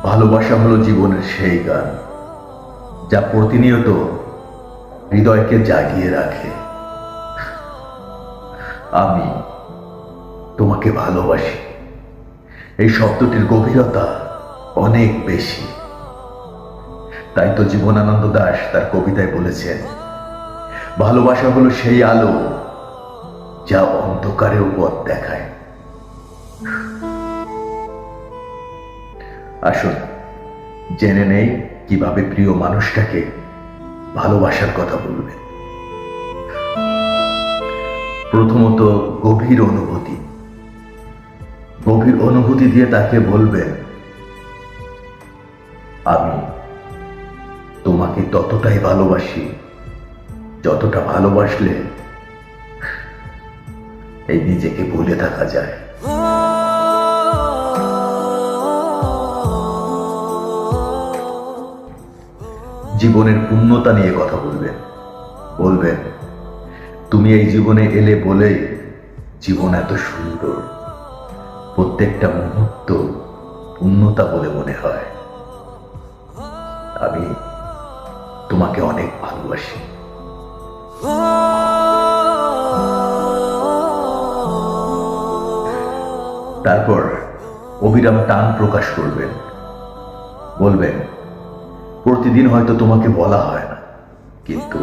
ভালোবাসা হলো জীবনের সেই গান যা প্রতিনিয়ত হৃদয়কে জাগিয়ে রাখে। আমি তোমাকে ভালোবাসি, এই শব্দটির গভীরতা অনেক বেশি। তাই তো জীবনানন্দ দাশ তার কবিতায় বলেছেন, ভালোবাসা হলো সেই আলো যা অন্ধকারেও পথ দেখায়। আসুন জেনে নেই কিভাবে প্রিয় মানুষটাকে ভালোবাসার কথা বলবেন। প্রথমত, গভীর অনুভূতি। গভীর অনুভূতি দিয়ে তাকে বলবেন, আমি তোমাকে ততটাই ভালোবাসি যতটা ভালোবাসলে এই নিজেকে ভুলে থাকা যায়। জীবনের পূর্ণতা নিয়ে কথা বলবেন। বলবেন, তুমি এই জীবনে এলে বলেই জীবন এত সুন্দর, প্রত্যেকটা মুহূর্ত পূর্ণতা বলে মনে হয়। আমি তোমাকে অনেক ভালোবাসি। তারপর অবিরাম টান প্রকাশ করবেন। বলবেন, প্রতিদিন হয়তো তোমাকে বলা হয় না, কিন্তু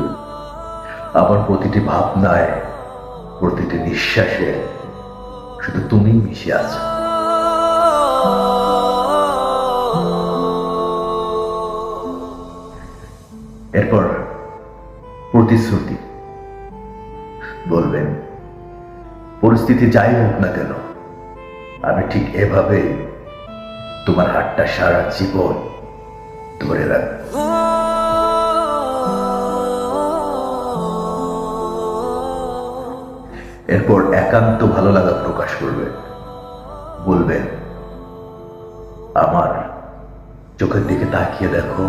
আমার প্রতিটি ভাবনায়, প্রতিটি নিঃশ্বাসে শুধু তুমিই মিশে আছো। এরপর প্রতিশ্রুতি। বলবেন, পরিস্থিতি যাই হোক না কেন, আমি ঠিক এভাবে তোমার হাতটা সারা জীবন ধরে রাখবো। এরপর একান্ত ভালো লাগা প্রকাশ করবেন। বলবেন, আমার চোখের দিকে তাকিয়ে দেখো,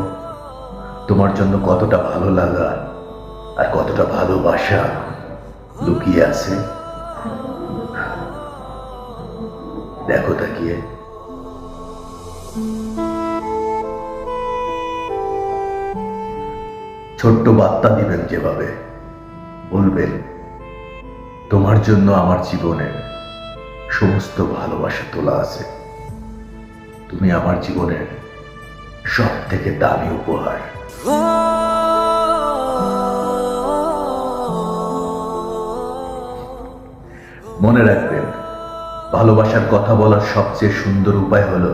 তোমার জন্য কতটা ভালো লাগা আর কতটা ভালোবাসা লুকিয়ে আছে। দেখো তাকিয়ে। ছোট্ট বার্তা দিবেন যেভাবে। বলবেন, তোমার জন্য আমার জীবনের সমস্ত ভালোবাসা তোলা আছে। তুমি আমার জীবনের সব থেকে দামি উপহার। মনে রাখবেন, ভালোবাসার কথা বলার সবচেয়ে সুন্দর উপায় হলো